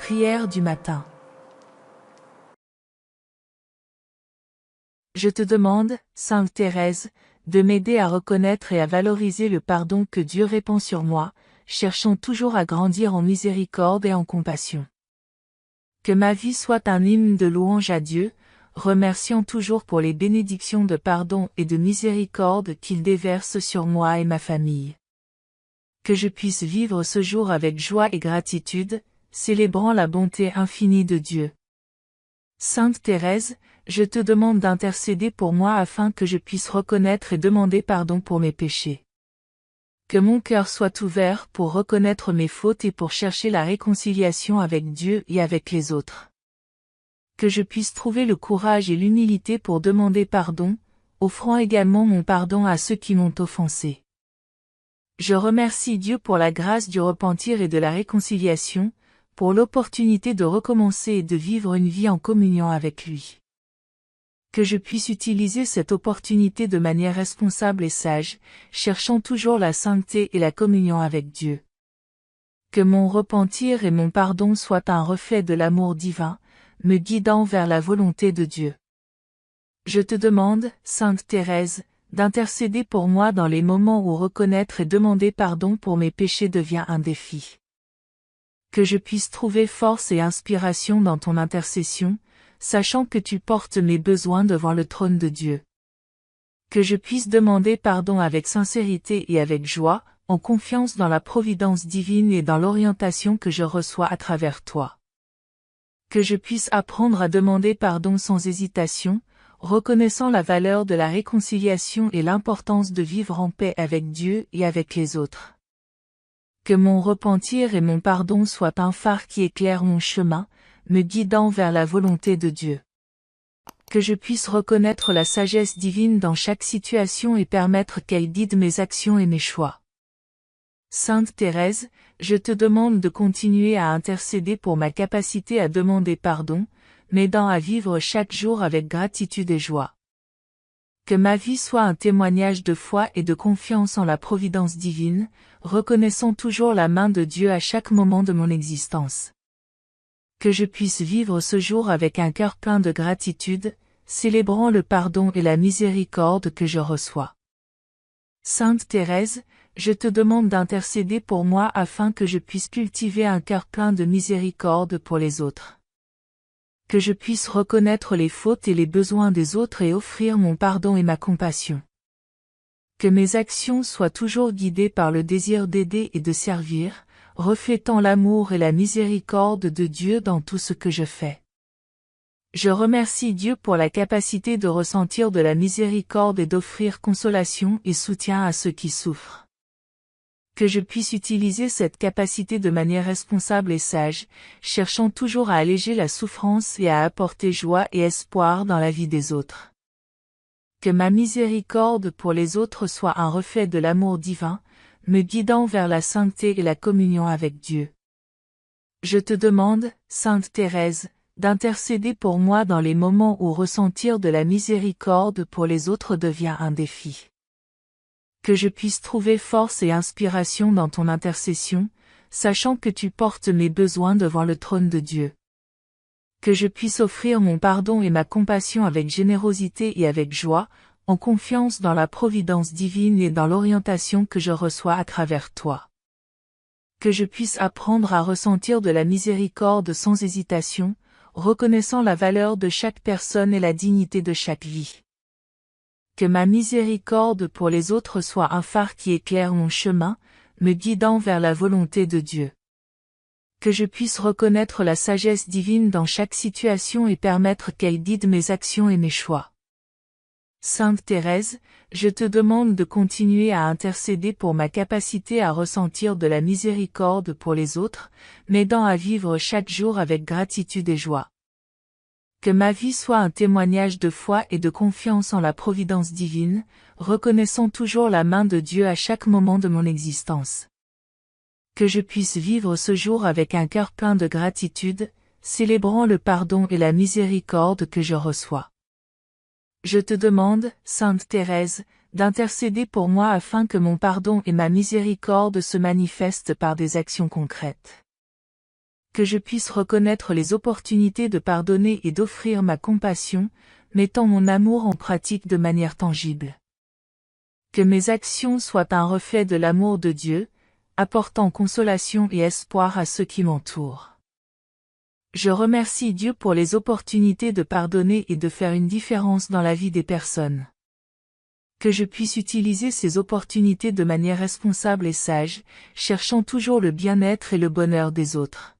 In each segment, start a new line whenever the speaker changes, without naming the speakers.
Prière du matin. Je te demande, Sainte Thérèse, de m'aider à reconnaître et à valoriser le pardon que Dieu répand sur moi, cherchant toujours à grandir en miséricorde et en compassion. Que ma vie soit un hymne de louange à Dieu, remerciant toujours pour les bénédictions de pardon et de miséricorde qu'il déverse sur moi et ma famille. Que je puisse vivre ce jour avec joie et gratitude, célébrant la bonté infinie de Dieu. Sainte Thérèse, je te demande d'intercéder pour moi afin que je puisse reconnaître et demander pardon pour mes péchés. Que mon cœur soit ouvert pour reconnaître mes fautes et pour chercher la réconciliation avec Dieu et avec les autres. Que je puisse trouver le courage et l'humilité pour demander pardon, offrant également mon pardon à ceux qui m'ont offensé. Je remercie Dieu pour la grâce du repentir et de la réconciliation, pour l'opportunité de recommencer et de vivre une vie en communion avec lui. Que je puisse utiliser cette opportunité de manière responsable et sage, cherchant toujours la sainteté et la communion avec Dieu. Que mon repentir et mon pardon soient un reflet de l'amour divin, me guidant vers la volonté de Dieu. Je te demande, Sainte Thérèse, d'intercéder pour moi dans les moments où reconnaître et demander pardon pour mes péchés devient un défi. Que je puisse trouver force et inspiration dans ton intercession, sachant que tu portes mes besoins devant le trône de Dieu. Que je puisse demander pardon avec sincérité et avec joie, en confiance dans la providence divine et dans l'orientation que je reçois à travers toi. Que je puisse apprendre à demander pardon sans hésitation, reconnaissant la valeur de la réconciliation et l'importance de vivre en paix avec Dieu et avec les autres. Que mon repentir et mon pardon soient un phare qui éclaire mon chemin, me guidant vers la volonté de Dieu. Que je puisse reconnaître la sagesse divine dans chaque situation et permettre qu'elle guide mes actions et mes choix. Sainte Thérèse, je te demande de continuer à intercéder pour ma capacité à demander pardon, m'aidant à vivre chaque jour avec gratitude et joie. Que ma vie soit un témoignage de foi et de confiance en la providence divine, reconnaissant toujours la main de Dieu à chaque moment de mon existence. Que je puisse vivre ce jour avec un cœur plein de gratitude, célébrant le pardon et la miséricorde que je reçois. Sainte Thérèse, je te demande d'intercéder pour moi afin que je puisse cultiver un cœur plein de miséricorde pour les autres. Que je puisse reconnaître les fautes et les besoins des autres et offrir mon pardon et ma compassion. Que mes actions soient toujours guidées par le désir d'aider et de servir, reflétant l'amour et la miséricorde de Dieu dans tout ce que je fais. Je remercie Dieu pour la capacité de ressentir de la miséricorde et d'offrir consolation et soutien à ceux qui souffrent. Que je puisse utiliser cette capacité de manière responsable et sage, cherchant toujours à alléger la souffrance et à apporter joie et espoir dans la vie des autres. Que ma miséricorde pour les autres soit un reflet de l'amour divin, me guidant vers la sainteté et la communion avec Dieu. Je te demande, Sainte Thérèse, d'intercéder pour moi dans les moments où ressentir de la miséricorde pour les autres devient un défi. Que je puisse trouver force et inspiration dans ton intercession, sachant que tu portes mes besoins devant le trône de Dieu. Que je puisse offrir mon pardon et ma compassion avec générosité et avec joie, en confiance dans la providence divine et dans l'orientation que je reçois à travers toi. Que je puisse apprendre à ressentir de la miséricorde sans hésitation, reconnaissant la valeur de chaque personne et la dignité de chaque vie. Que ma miséricorde pour les autres soit un phare qui éclaire mon chemin, me guidant vers la volonté de Dieu. Que je puisse reconnaître la sagesse divine dans chaque situation et permettre qu'elle guide mes actions et mes choix. Sainte Thérèse, je te demande de continuer à intercéder pour ma capacité à ressentir de la miséricorde pour les autres, m'aidant à vivre chaque jour avec gratitude et joie. Que ma vie soit un témoignage de foi et de confiance en la providence divine, reconnaissant toujours la main de Dieu à chaque moment de mon existence. Que je puisse vivre ce jour avec un cœur plein de gratitude, célébrant le pardon et la miséricorde que je reçois. Je te demande, Sainte Thérèse, d'intercéder pour moi afin que mon pardon et ma miséricorde se manifestent par des actions concrètes. Que je puisse reconnaître les opportunités de pardonner et d'offrir ma compassion, mettant mon amour en pratique de manière tangible. Que mes actions soient un reflet de l'amour de Dieu, apportant consolation et espoir à ceux qui m'entourent. Je remercie Dieu pour les opportunités de pardonner et de faire une différence dans la vie des personnes. Que je puisse utiliser ces opportunités de manière responsable et sage, cherchant toujours le bien-être et le bonheur des autres.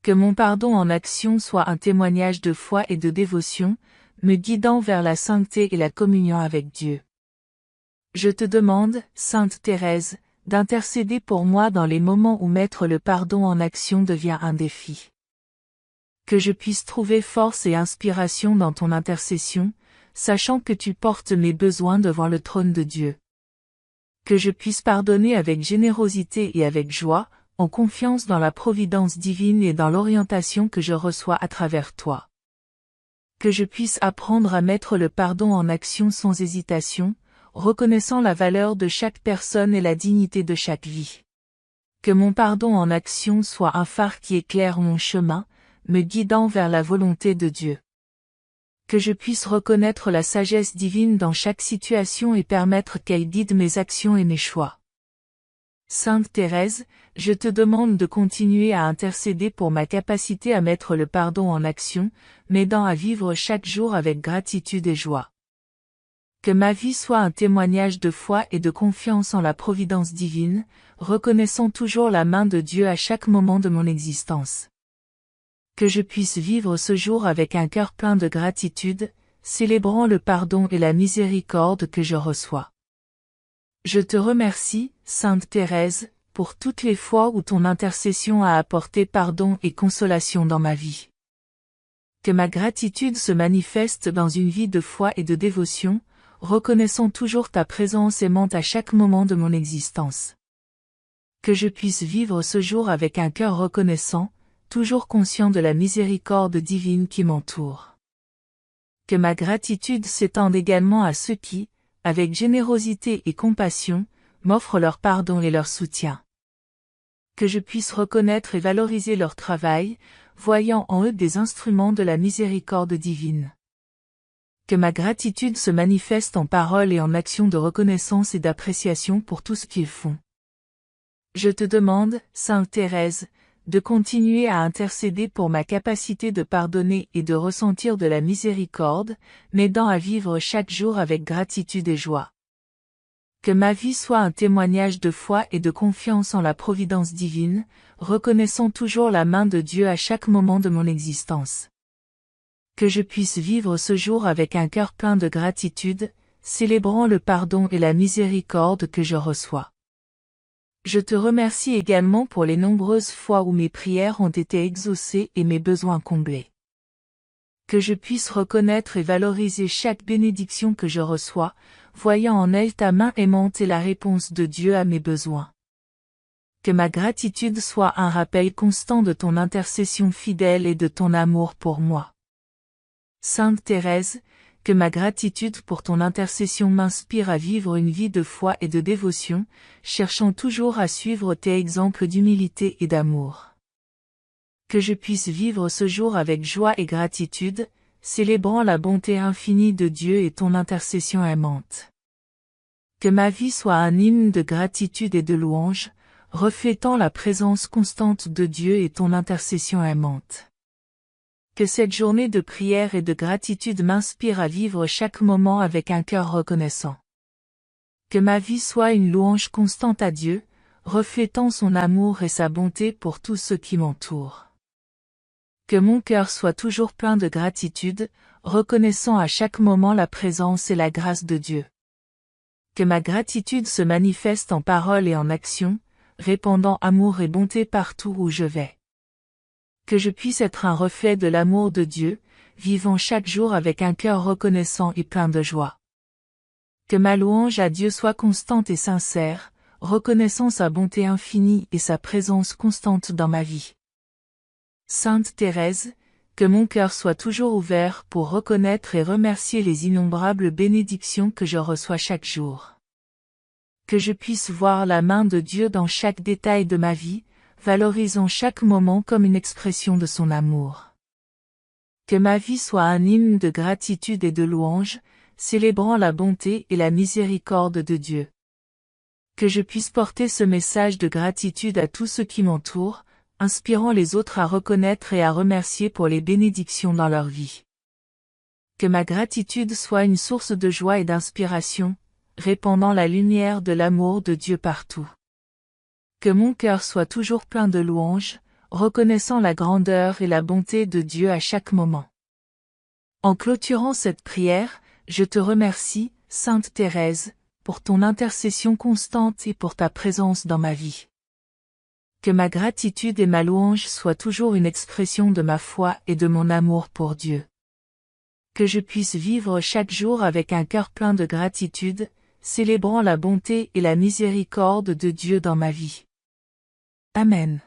Que mon pardon en action soit un témoignage de foi et de dévotion, me guidant vers la sainteté et la communion avec Dieu. Je te demande, Sainte Thérèse, d'intercéder pour moi dans les moments où mettre le pardon en action devient un défi. Que je puisse trouver force et inspiration dans ton intercession, sachant que tu portes mes besoins devant le trône de Dieu. Que je puisse pardonner avec générosité et avec joie, en confiance dans la providence divine et dans l'orientation que je reçois à travers toi. Que je puisse apprendre à mettre le pardon en action sans hésitation, reconnaissant la valeur de chaque personne et la dignité de chaque vie. Que mon pardon en action soit un phare qui éclaire mon chemin, me guidant vers la volonté de Dieu. Que je puisse reconnaître la sagesse divine dans chaque situation et permettre qu'elle guide mes actions et mes choix. Sainte Thérèse, je te demande de continuer à intercéder pour ma capacité à mettre le pardon en action, m'aidant à vivre chaque jour avec gratitude et joie. Que ma vie soit un témoignage de foi et de confiance en la providence divine, reconnaissant toujours la main de Dieu à chaque moment de mon existence. Que je puisse vivre ce jour avec un cœur plein de gratitude, célébrant le pardon et la miséricorde que je reçois. Je te remercie, Sainte Thérèse, pour toutes les fois où ton intercession a apporté pardon et consolation dans ma vie. Que ma gratitude se manifeste dans une vie de foi et de dévotion, reconnaissant toujours ta présence aimante à chaque moment de mon existence. Que je puisse vivre ce jour avec un cœur reconnaissant, toujours conscient de la miséricorde divine qui m'entoure. Que ma gratitude s'étende également à ceux qui, avec générosité et compassion, m'offrent leur pardon et leur soutien. Que je puisse reconnaître et valoriser leur travail, voyant en eux des instruments de la miséricorde divine. Que ma gratitude se manifeste en paroles et en actions de reconnaissance et d'appréciation pour tout ce qu'ils font. Je te demande, Sainte Thérèse, de continuer à intercéder pour ma capacité de pardonner et de ressentir de la miséricorde, m'aidant à vivre chaque jour avec gratitude et joie. Que ma vie soit un témoignage de foi et de confiance en la providence divine, reconnaissant toujours la main de Dieu à chaque moment de mon existence. Que je puisse vivre ce jour avec un cœur plein de gratitude, célébrant le pardon et la miséricorde que je reçois. Je te remercie également pour les nombreuses fois où mes prières ont été exaucées et mes besoins comblés. Que je puisse reconnaître et valoriser chaque bénédiction que je reçois, voyant en elle ta main aimante et la réponse de Dieu à mes besoins. Que ma gratitude soit un rappel constant de ton intercession fidèle et de ton amour pour moi. Sainte Thérèse, que ma gratitude pour ton intercession m'inspire à vivre une vie de foi et de dévotion, cherchant toujours à suivre tes exemples d'humilité et d'amour. Que je puisse vivre ce jour avec joie et gratitude, célébrant la bonté infinie de Dieu et ton intercession aimante. Que ma vie soit un hymne de gratitude et de louange, reflétant la présence constante de Dieu et ton intercession aimante. Que cette journée de prière et de gratitude m'inspire à vivre chaque moment avec un cœur reconnaissant. Que ma vie soit une louange constante à Dieu, reflétant son amour et sa bonté pour tous ceux qui m'entourent. Que mon cœur soit toujours plein de gratitude, reconnaissant à chaque moment la présence et la grâce de Dieu. Que ma gratitude se manifeste en paroles et en actions, répandant amour et bonté partout où je vais. Que je puisse être un reflet de l'amour de Dieu, vivant chaque jour avec un cœur reconnaissant et plein de joie. Que ma louange à Dieu soit constante et sincère, reconnaissant sa bonté infinie et sa présence constante dans ma vie. Sainte Thérèse, que mon cœur soit toujours ouvert pour reconnaître et remercier les innombrables bénédictions que je reçois chaque jour. Que je puisse voir la main de Dieu dans chaque détail de ma vie, valorisant chaque moment comme une expression de son amour. Que ma vie soit un hymne de gratitude et de louange, célébrant la bonté et la miséricorde de Dieu. Que je puisse porter ce message de gratitude à tous ceux qui m'entourent, inspirant les autres à reconnaître et à remercier pour les bénédictions dans leur vie. Que ma gratitude soit une source de joie et d'inspiration, répandant la lumière de l'amour de Dieu partout. Que mon cœur soit toujours plein de louanges, reconnaissant la grandeur et la bonté de Dieu à chaque moment. En clôturant cette prière, je te remercie, Sainte Thérèse, pour ton intercession constante et pour ta présence dans ma vie. Que ma gratitude et ma louange soient toujours une expression de ma foi et de mon amour pour Dieu. Que je puisse vivre chaque jour avec un cœur plein de gratitude, célébrant la bonté et la miséricorde de Dieu dans ma vie. Amen.